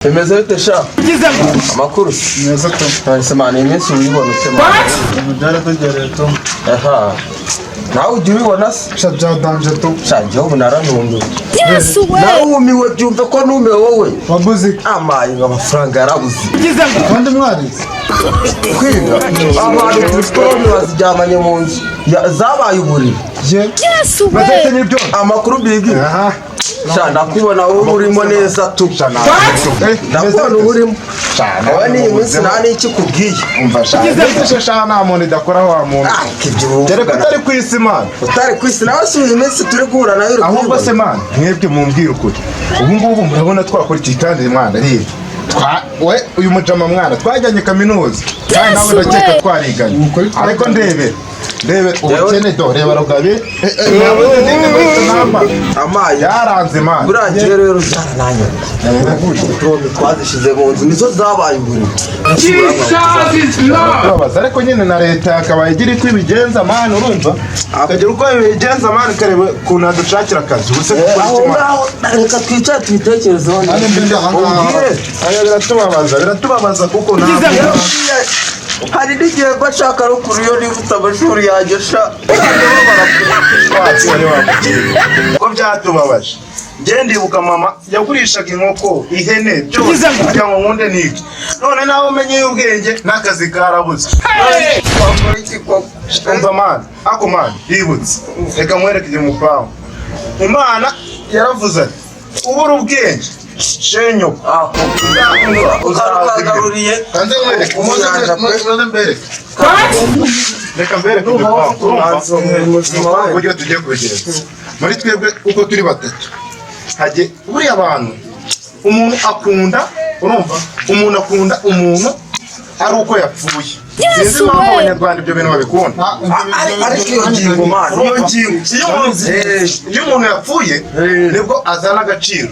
Bimeze bite sha? Amakuru neza to. Ntasemana iminsi uyibona usemana. Umujyara tugereye to. Aha. Nawe ujya ubibona se? Sha byadanje to. Sha njye ubu naranumbiwe. Yes we. Narumiwe byumve ko numiwe wowe. Wabuze Amaye amafaranga yarabuze. kandi mwarize. Kwiga. Abantu diplome bazijyamanye mu nzu. Zabaye uburiri. Yes we. Batete nibyo. Amakuru bigi. Aha. Sha ndakubona wowe urimo neza tu. Ndakubona urimo. Wowe ni iminsi nta n'iki kubwiye. Umva sha. Ndetse sha nta muntu idakoraho wa muntu. Dere ko utari ku isi man. Utari ku isi nawe si uyu minsi turi guhura nayo uri Ahubwo kubibona. se man, mwebwe mumbwira ukuri. Ubu ngubu murabona twakurikiye kandi mwana rero. We uyu mujama mwana twajyanye kaminuza. Kandi nawe ndakeka twariganye. Ariko ndebe ubukene do reba rugabe. Amaye Yaranze man. burangiye rero byarananye. Diplome twazishize mu nzu nizo zabaye uburiri. Babaza ariko nyine na leta akaba igira iko ibigenza man urumva. Akagira uko ibigenza man karebe kuntu adushakira akazi. Ubuse Aho ngaho reka twicare tubitekerezeho. Biratubabaza kuko Hari n'igihe bashaka rukuru iyo nibutse amashuri yanjye sha. ko byatubabaje. Njye ndibuka mama yagurishaga inkoko ihene byose kugira ngo nkunde niki. None nawe umenye ubwenge n'akazi karabuze. Umva man, ako man yibutse. Reka nkwerekeze mu pawo. Imana yaravuze ati ubura ubwenge shenyo. Uzarugaruriye. Kanze nkwereke umuze mbere. Reka mbere uburyo tugiye kubigenza. Muri twebwe uko turi batatu. Haje buriya abantu umuntu akunda urumva umuntu akunda umuntu ari uko yapfuye. Sinzi impamvu abanyarwanda ibyo bintu babikunda. Ariko iyo ngingo man, iyo ngingo iyo umuntu yapfuye nibwo azana agaciro.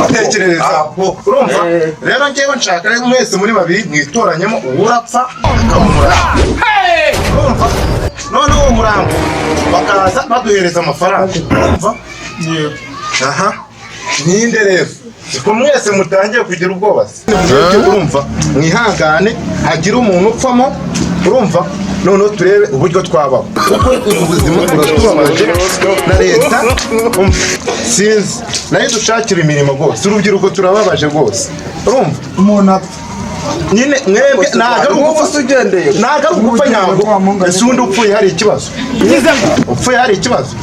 Utekereza urumva rero njyewe nshaka mwese muri babiri mwitoranyemo urapfa akamura. Urumva none uwo murango bakaza baduhereza amafaranga. Urumva aha ninde rero ko mwese mutangiye kugira ubwoba se urumva mwihangane hagira umuntu upfamo urumva none turebe uburyo twabaho kuko ubuzima buratubabaje na leta sinzi nayo dushakira imirimo rwose urubyiruko turababaje rwose urumva umuntu nyine mwebwe ntago gupfa nyango ese undi upfuye hari ikibazo upfuye hari ikibazo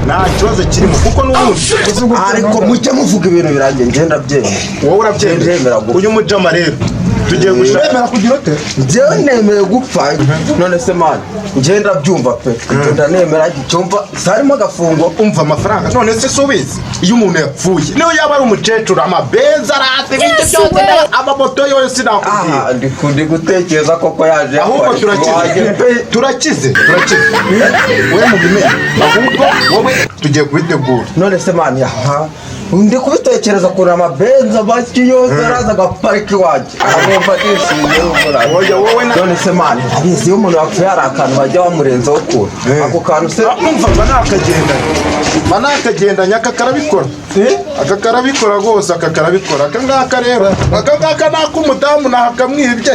nta kibazo kirimo kuko n'ubundi ariko mujye muvuga ibintu birangiye ngenda byemera. wowe urabyemera uyu mujama rero tugiye gushaka kugira ute njyewe nemeye gupfa none se man ngenda byumva pe ngenda nemera gicyumva sarimo agafungo umva amafaranga none se subizi iyo umuntu yapfuye niyo yaba ari umukecuru amabenza arate ibyo byose amamoto yose nakubwiye ndi gutekereza koko yaje ahubwo turakize we mubimenye ahubwo wowe tugiye kubitegura none se man yaha ndi kubitekereza kuri amabenza baki yose araza agaparika iwanjye agomba kwishimira wowe none se man abizi iyo umuntu yapfuye hari akantu bajya bamurenzaho kure ako kantu se umva banakagendanya akakarabikora akakarabikora rwose akakarabikora akangaka rero akangaka nak'umudamu nakamwibye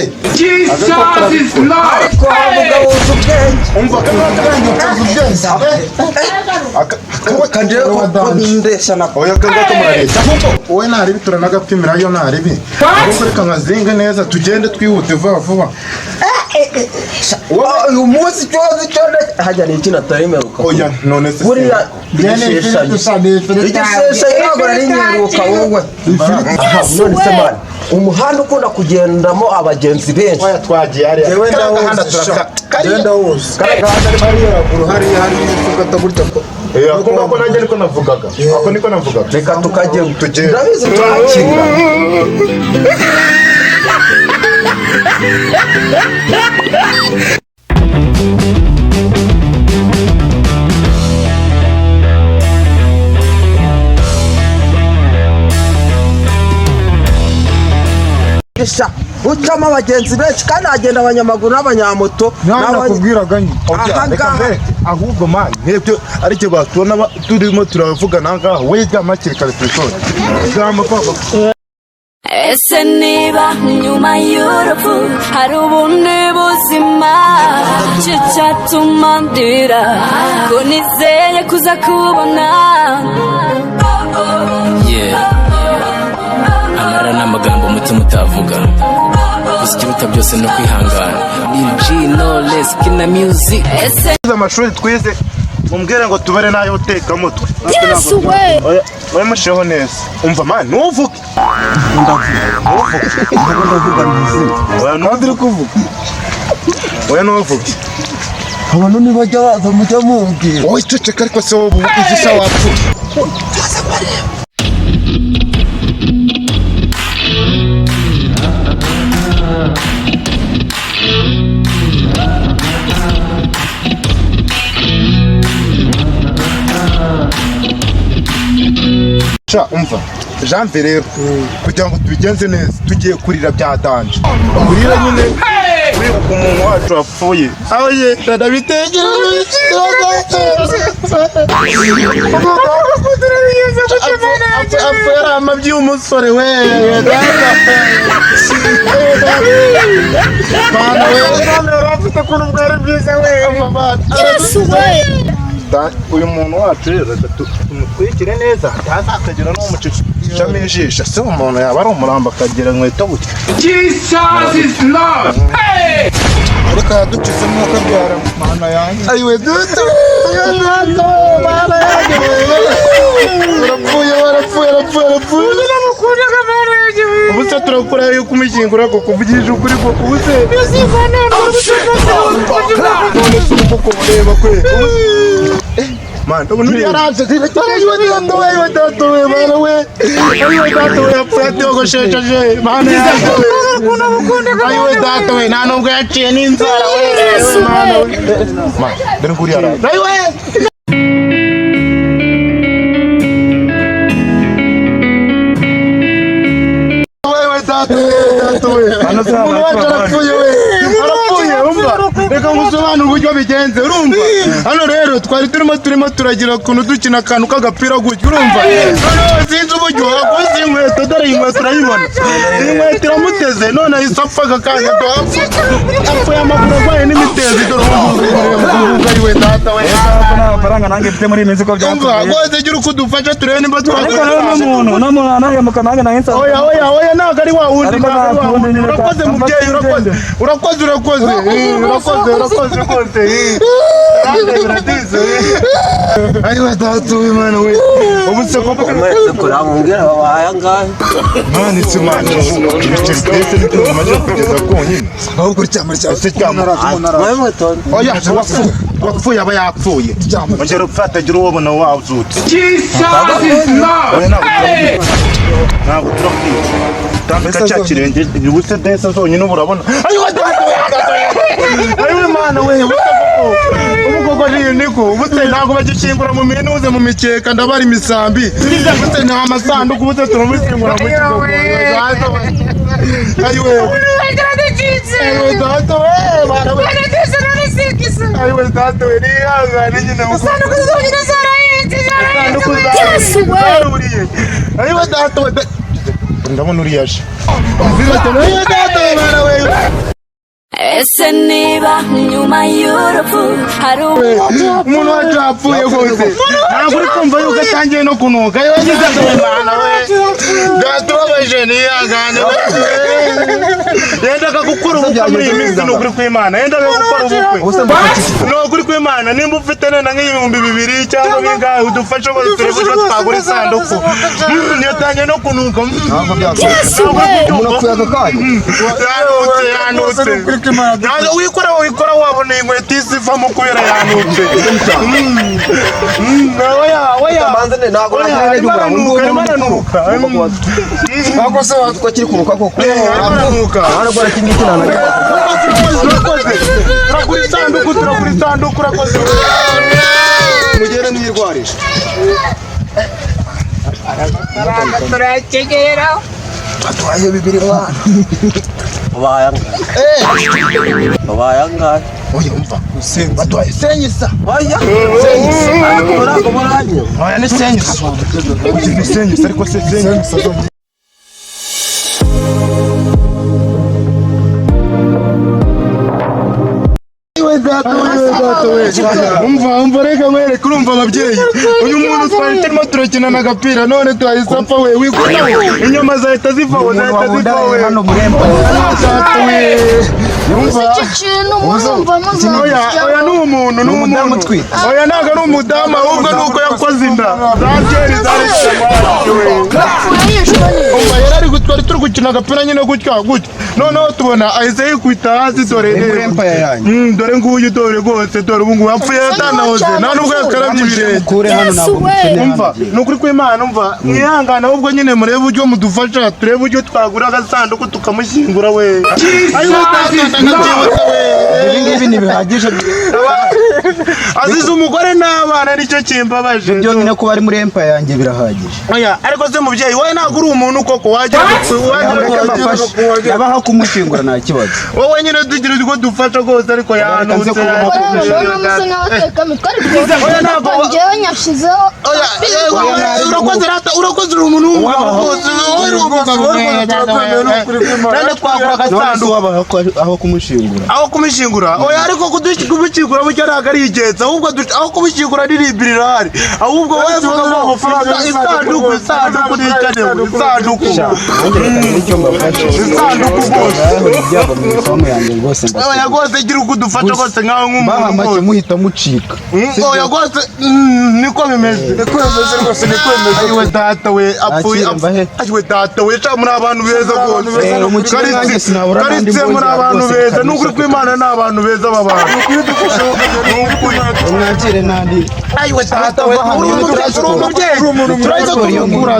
ariko mugabo uzi ubwenge umva akangaka uzi ubwenge kandi ko ndesha na oya akangaka murareshya ahubwo wowe naribi turanagapimirayo naribi ahubwo reka nkazinge neza tugende twihute vuba vuba uyu munsi cyozi cyone hajya ni ikintu atarimeruka oya none se buriya igishesha ntabwo ari nyiruka wowe none se man umuhanda ukunda kugendamo abagenzi benshi oya twagiye hariya genda wose karagahanda ari hariya tugata gutya ko nanjye niko navugaga ako niko navugaga reka tukajye ndabizi tuhakira sha ucamo abagenzi benshi kandi hagenda abanyamaguru n'abanyamoto nakubwiraga nyine ahubwo mani nk'ibyo aricyo batubona turimo turavugana ngaha we ry'amakiri kare telefone ijambo papa. Ese niba nyuma y'urupfu hari ubundi buzima cyatuma ndira ko nizeye kuza kubona amara n'amagambo umutima utavuga gusa ikiruta byose no kwihangana Knowless Kina Music. Amashuri twize mumbwire ngo tubere nayo uteka mutwe. Yes we. Oya musheho neza. Umva man nuvuge. ndavuga nizina Oya ntadiri kuvuga. Oya nuvuge. abantu nibajya baza mujya mumbwira Oya ceceka ariko se wowe izisa wapfu. Umva Janvier rero kugira ngo tubigenze neza tugiye kurira byadanje kurira nyine wibuka umuntu wacu wapfuye aho ye apfuye amabyi y'umusore we bana we bafite ukuntu bwari bwiza we Yes we. uyu muntu wacu rero tumutwikire neza ntazakagira n'umucishamo ijisho se umuntu yaba ari umurambo akagira inkweto gutya. Jesus is Lord. Hey! Ariko yaducizemo akabyara mana yanjye ayiwe duto mana yanjye warapfuye ubu se turakura yuko umukingura ko kuvugisha ukuri ko ubu se none se ubu koko ureba kwe man ubu nuri yaranze ayiwe datowe mana we yapfuye atogoshejeje mana yanjye ayiwe datowe nta nubwo yaciye n'inzara we mana we man dore kuri yaranze ayiwe reka ngusobanure uburyo bigenze urumva hano rero twari turimo turagira ukuntu dukina akantu k'agapira gutya urumva noneho sinzi uburyo wakoze inkweto dore iyi nkweto urayibona iyi nkweto iramuteze none ahise apfa aka kanya apfuye amaguru arwaye n'imitezi dore ubu ayiwe data we amafaranga nange mfite muri iyi minsi ko byatuye rwose gira uko udufasha turebe nimba twakora n'umuntu nahemuka nange nahise oya ntabwo ari wa wundi urakoze mubyeyi urakoze ayiwe data we mana we ubu se koko kuramubwira babaye ngahe mani se mani ibiceri twese nibyo tumaze kugeza konyine aho kuri cyamara cyose cyamara oya wapfuye aba yapfuye ongera upfatagira uwo bona wazutse Jesus is Lord. Hey! ntabwo turakwica tambika cya kirenge ubu se desa zonyine ubu urabona ayiwe mana we ubu koko niko ubu se ntabwo bagikingura mu minuze mu mikeka ndabara imisambi ubu se nta masanduku ubu se turamukingura mu kigo ayiwe ayiwe data we mana we ayiwe data we nihangane nyine Yes we. ayiwe data we ndabona uriyaje ayiwe data we mana we ese niba nyuma y'urupfu hari umuntu wacu yapfuye rwose ntabwo uri kumva yuko atangiye no kunuka ayiwe data we mana we datubabaje nihangane yendaga gukora ubukwe muri iyi minsi ni ukuri kw'Imana yendaga gukora ubukwe ni ukuri kw'Imana nimba ufite nenda nk'ibihumbi 2 cyangwa bingahe udufashe ngo turebe uko twagura isanduku yatangiye no kunuka Yes we. yanutse wikora wabona inkweto isivamo kubera yanutse ntabwo se ko kiri kuruka koko aragora kingi kinana turagura isanduku urakoze mugere mwirwarisha Turakegera. Batwaye bibiri mwana. Bayanga. Oya umva. Batwaye senyisa. Oya. Senyisa. Akora komoranye. Oya ni senyisa. Ni senyisa ariko se senyisa. umva reka mwereke urumva ababyeyi uyu muntu twari turimo turakinana agapira none twahise we wikunaho inyama zahita zivaho hano murembo. oya ni umuntu oya ntabwo ari umudamu ahubwo ni uko yakoze inda zangeri umva yari ari twari turi gukina agapira nyine gutya noneho tubona ahise yikubita hasi dore nguyu dore rwose dore ubu ngubu apfuye yatanahoze nta nubwo yakarabye ibirenge umva ni ukuri kw'Imana umva mwihangane ahubwo nyine murebe uburyo mudufasha turebe uburyo twagura agasanduku tukamushyingura we Ibi ntibihagije. azize umugore n'abana nicyo kimbabaje Ibyo nyine kuba ari muri empire yanjye birahagije. oya ariko se mubyeyi wowe ntabwo uri umuntu koko wajya yabaho kumushyingura nta kibazo. wowe nyine tugira utwo dufasha rwose ariko yanutse urakoze uri umuntu w'umugabo twagura agasanduku aho kumushyingura. aho kumushyingura oya ariko kumushyingura burya ntabwo ari igenzi ahubwo aho kumushyingura ni libirari ahubwo wowe vuga ngo amafaranga isanduku n'icyanewe isanduku rwose. oya rwose gira uko udufasha rwose nkawe nk'umuntu muhita mucika. oya rwose niko bimeze rwose niko bimeze ayiwe data we apfuye ayiwe data we muri abantu beza rwose karitse muri abantu beza n'ukuri kw'Imana ni abantu beza b'abantu Mwakire nandi. ayiwe data we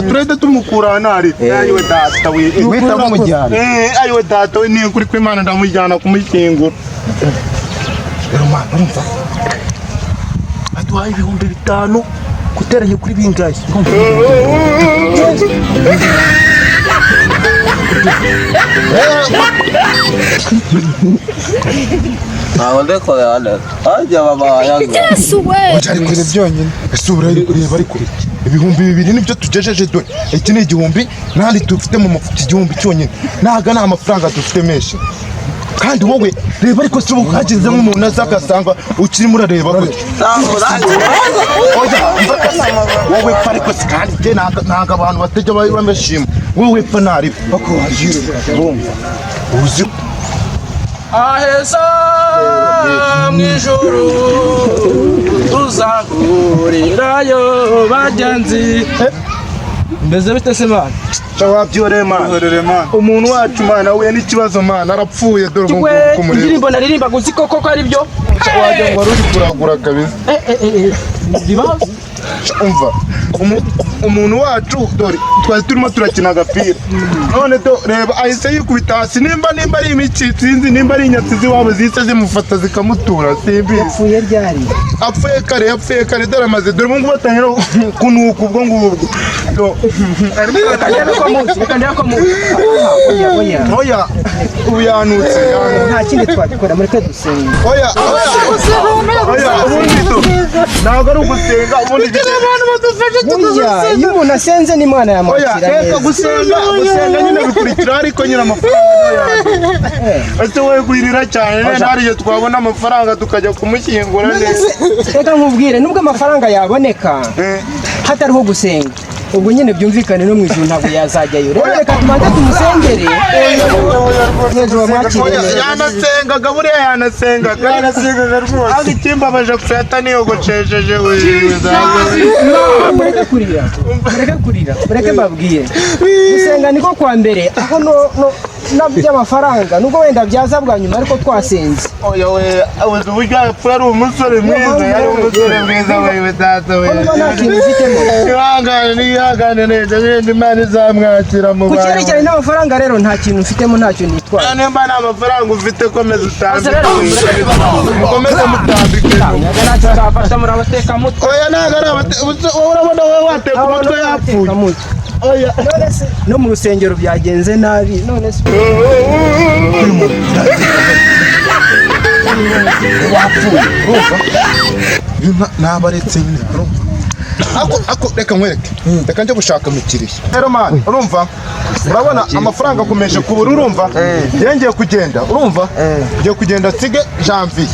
turahita tumukura ntari ayiwe data we Wita mumujyana. ayiwe data we ni ukuri kw'Imana ndamujyana kumushyingura rero mwana urumva aduhaye 5,000 guteranya kuri bingahe ndekora ane. Ajya baba yanga. Cyari byonyine. Ese ureba ariko 2,000 nibyo tugejeje dore. Iki ni 1,000 nandi dufite mu mufuka 1,000 cyonyine. Naga nta mafaranga dufite menshi. Kandi wowe reba ariko se uhagize nk'umuntu azagasanga ukiri murareba gute. Wowe pare ko kandi je naga abantu bateje bameshima. Wowe pa nari bako hajire. Uzi aheza mwijuru tuzahurirayo bagenzi mbeze bite se mana wabyore mana umuntu wacu mana we n'ikibazo mana arapfuye dore ubu kumureba indirimbo naririmba guzi koko ari byo waje ngo ruri kuragura kabisa bibaho umva umuntu wacu dore twari turimo turakina agapira none do reba ahise yikubita hasi nimba ari imici sinzi nimba ari inyatsi ziwabo zise zimufata zikamutura simbi Yapfuye ryari. apfuye kare dore amaze dore ubu ngubu batangira kunuka ubwo ngubwo oya uyanutse Nta kindi twakora muri dusenga. oya ubundi ntabwo ari ugusenga ubundi Oya, iyo umuntu asenze n'Imana yamwakira neza. Oya, gusenga nyine bikurikira ariko nyine amafaranga yaje. Ese wowe guhirira cyane nariyo twabona amafaranga tukajya kumushyingura neza. Reka nkubwire nubwo amafaranga yaboneka hatariho gusenga. Ubwo nyine byumvikane no mu ijuru ntabwo yazajyayo. Reka tumanze tumusengere. Yanasengaga buriya yanasengaga rwose. Aho ikimbabaje kufata niyogocejeje Mureke mbabwire. Gusenga niko kwa mbere aho no by'amafaranga nubwo wenda byaza bwa nyuma ariko twasenze. Oya we abuze uburyo ari umusore mwiza yari umusore mwiza we data we. Nta kintu ufitemo. Ihangane neza nyine Imana izamwakira mu bantu. Kucyerekeranye n'amafaranga rero nta kintu ufitemo ntacyo nitwara. Nimba nta mafaranga ufite komeza utambike. Komeza mutambike. ntacyo twafasha muri abateka mutwe Oya ntago ari wowe urabona wowe wateka umutwe yapfuye. no mu rusengero byagenze nabi none se wapfuye urumva nabaretse nyine ako reka nkwereke reka njye gushaka umukiriya rero mani urumva urabona amafaranga akomeje kubura urumva ngiye kugenda urumva ngiye kugenda nsige Janvier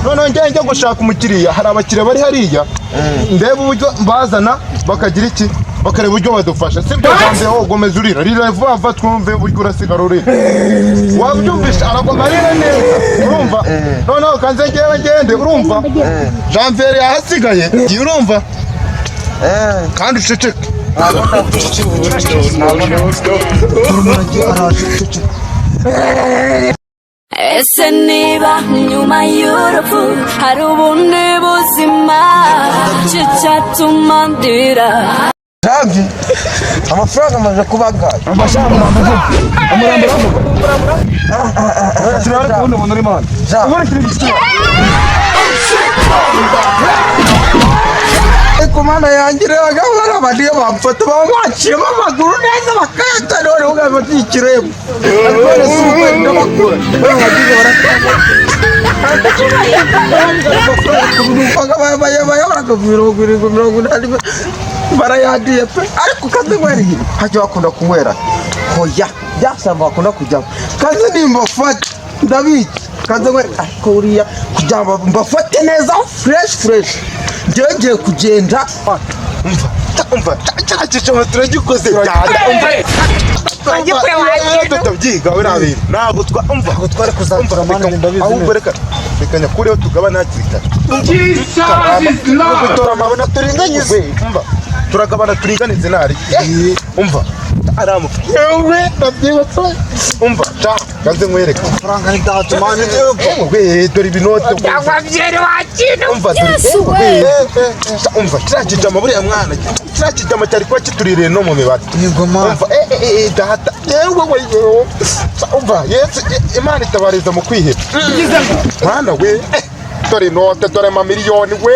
noneho ngiye gushaka umukiriya hari abakiriya bari hariya ndeba uburyo bazana bakagira iki bakareba uburyo badufasha sibyo Janvier ho gomeza urira rira vuba twumve uburyo urasigara urira wabyumvisha aragomba rira neza urumva noneho kanze ngewe ngende urumva Janvier yahasigaye urumva kandi uceceke ese niba nyuma y'urupfu hari ubundi buzima cyatuma ndira Janvier amafaranga amaze kubagaye Komanda yanjye rero gahora badiye bamfata bamwaciyemo amaguru neza bakayata none ugafata ikiremo ariko suko ndabakura bagiye baratanga barayadiye pe ariko kaze mwari hajya bakunda kunywera hoya byasaba bakunda kujya kaze nimba fata ndabizi kaze mwari ariko uriya kujya mbafate neza fresh Ngiye kugenda umva cyacyo turagikoze cyane tutabyiga we nabiri ntabwo twari kuzamura mani ndabizi ahubwo reka nyakureho tugabana hakiri kare gutora turinganize turagabana turinganize nari umva aramu yewe ndabyibutse umva kanze nkwereke amafaranga ni data mani we dore ibinote Byeri wakino. umva umva kirakijama buriya mwana kirakijama cyari kuba kituririye no mu mibare umva data yewe umva Imana itabariza mu kwiheba mwana we dore inote dore amamiliyoni we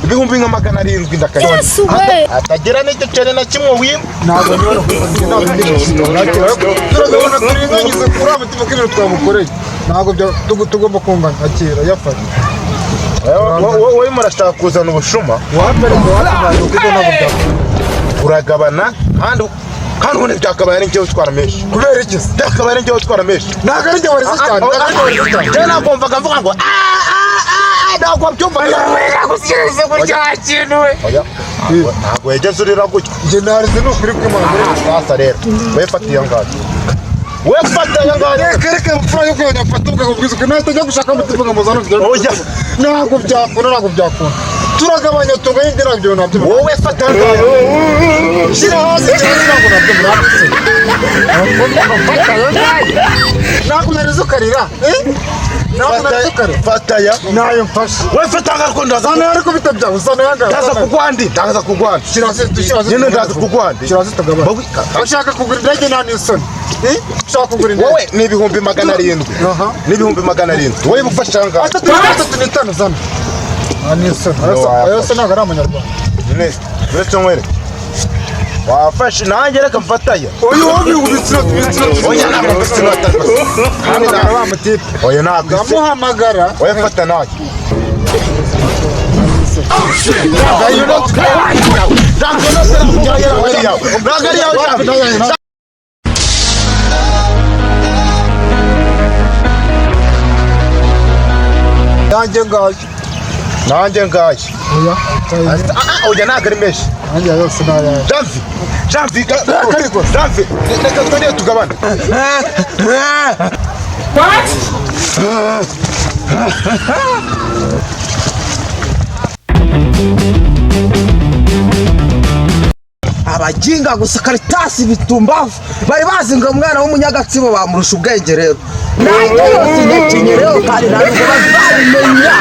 ibihumbi nka 700 ndakayibona atagera n'igiceri na kimwe wimba ntabwo niba turabona turinganize kuri amutima k'ibintu twamukoreye ntabwo tugomba kungana akira yafata wowe murashaka kuzana ubushuma uragabana kandi ubundi byakabaye ari njyewe utwara menshi kubera iki byakabaye ari njyewe utwara menshi ntabwo ari njyewe warize cyane njyewe nakumvaga mvuga ngo ntabwo byumva Gusize gutya kintu we. ntabwo yageze urira gutya njye narize n'ukuri kw'Imana sasa rero we fatiye ngaho we fatiye ngaho reka mfura yo kujya fata ubwo bwiza ko natajya gushaka umutima ngamuzana oya ntabwo byakunda turagabanya tugahindira byo nabyo wowe fata ngaho shira hasi cyangwa nabyo murabise ntabwo narize ukarira fataya nayo mfashe we fata ngakunda zana ariko bitabya usana yanga ndaza kugwandi shiraze nyine ndaza kugwandi shiraze tagaba ushaka kugura indege nani isoni ushaka kugura indege wowe ni ibihumbi 700 ni ibihumbi 700 wowe bufasha ngaka atatu n'itanu zana ani isoni ayo sana gara amanyarwanda nyine uretse mwere wafashe nanjye reka mfataya oyo wowe ubitsira oya ntabwo ubitsira atatu kandi naba mutipe oya ntabwo ndamuhamagara oya fata nanjye nanjye ngaye oya ntabwo ari menshi nanjye yose naya Janvier reka twongere tugabane What? abajinga gusa Karitasi bitumbavu bari bazi ngo umwana w'umunyagatsibo bamurusha ubwenge rero nanjye yose nyakinye rero kandi ntabwo bazabimenya